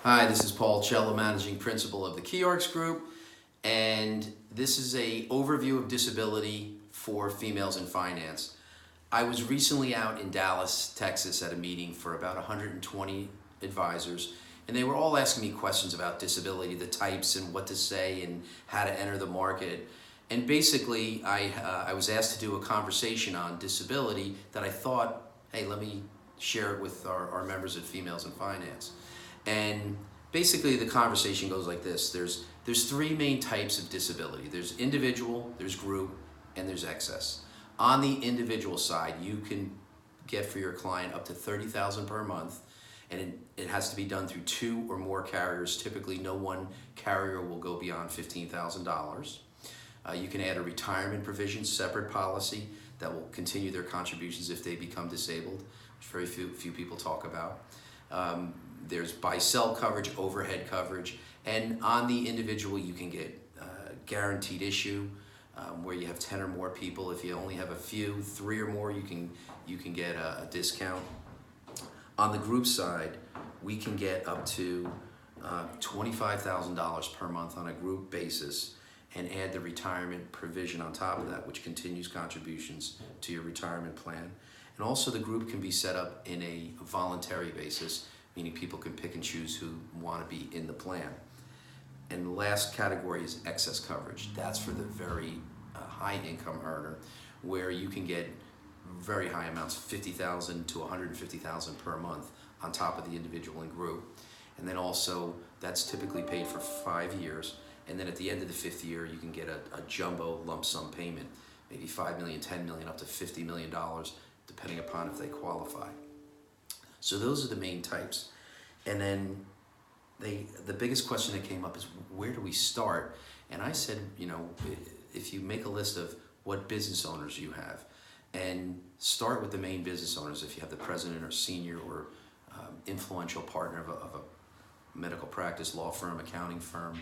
Hi, this is Paul Cello, Managing Principal of the Keyarks Group, and this is a overview of disability for females in finance. I was recently out in Dallas, Texas at a meeting for about 120 advisors, and they were all asking me questions about disability, the types and what to say and how to enter the market. And basically, I was asked to do a conversation on disability that I thought, hey, let me share it with our members of Females in Finance. And basically the conversation goes like this. There's three main types of disability. There's individual, there's group, and there's excess. On the individual side, you can get for your client up to $30,000 per month, and it has to be done through two or more carriers. Typically, no one carrier will go beyond $15,000. You can add a retirement provision, separate policy that will continue their contributions if they become disabled, which very few people talk about. There's buy-sell coverage, overhead coverage, and on the individual you can get guaranteed issue, where you have 10 or more people. If you only have a few, 3 or more, you can get a discount. On the group side, we can get up to $25,000 per month on a group basis, and add the retirement provision on top of that, which continues contributions to your retirement plan. And also the group can be set up in a voluntary basis, meaning people can pick and choose who want to be in the plan. And the last category is excess coverage. That's for the very high income earner, where you can get very high amounts, $50,000 to $150,000 per month on top of the individual and group. And then also that's typically paid for 5 years. And then at the end of the 5th year, you can get a jumbo lump sum payment, maybe $5 million, $10 million, up to $50 million, depending upon if they qualify. So those are the main types. And then the biggest question that came up is, where do we start? And I said, if you make a list of what business owners you have, and start with the main business owners, if you have the president or senior or influential partner of a medical practice, law firm, accounting firm,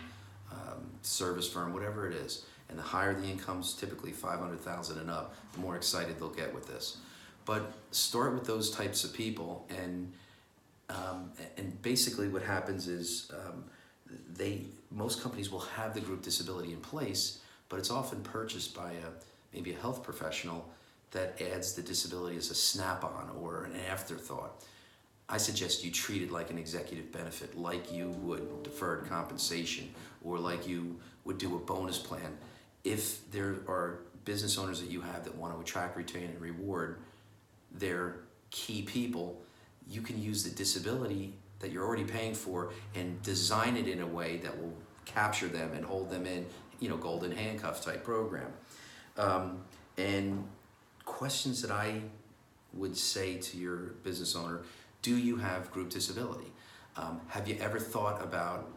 service firm, whatever it is. And the higher the incomes, typically $500,000 and up, the more excited they'll get with this. But start with those types of people, and basically what happens is most companies will have the group disability in place, but it's often purchased by maybe a health professional that adds the disability as a snap-on or an afterthought. I suggest you treat it like an executive benefit, like you would deferred compensation, or like you would do a bonus plan. If there are business owners that you have that want to attract, retain, and reward their key people, you can use the disability that you're already paying for and design it in a way that will capture them and hold them in, golden handcuff type program. And questions that I would say to your business owner: do you have group disability? Have you ever thought about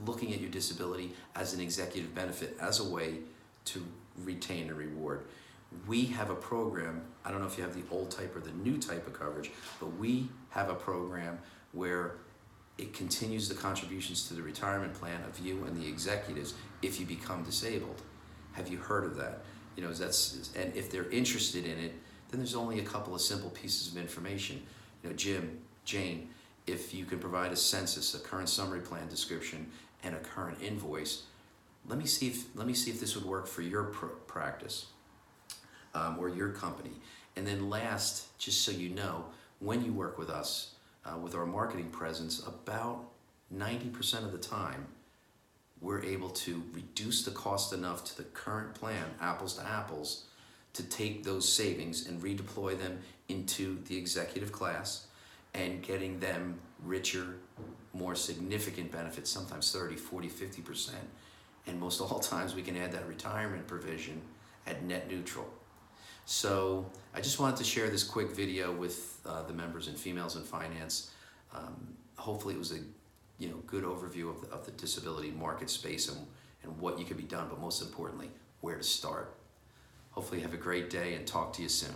looking at your disability as an executive benefit, as a way to retain and reward? We have a program, I don't know if you have the old type or the new type of coverage, but we have a program where it continues the contributions to the retirement plan of you and the executives if you become disabled. Have you heard of that? And if they're interested in it, then there's only a couple of simple pieces of information. Jim, Jane, if you can provide a census, a current summary plan description, and a current invoice, let me see if this would work for your practice or your company. And then last, just so you know, when you work with us, with our marketing presence, about 90% of the time, we're able to reduce the cost enough to the current plan, apples to apples, to take those savings and redeploy them into the executive class, and getting them richer, more significant benefits, sometimes 30, 40, 50%. And most all times we can add that retirement provision at net neutral. So I just wanted to share this quick video with the members and Females in Finance. Hopefully it was a good overview of the disability market space and what you could be done, but most importantly, where to start. Hopefully you have a great day, and talk to you soon.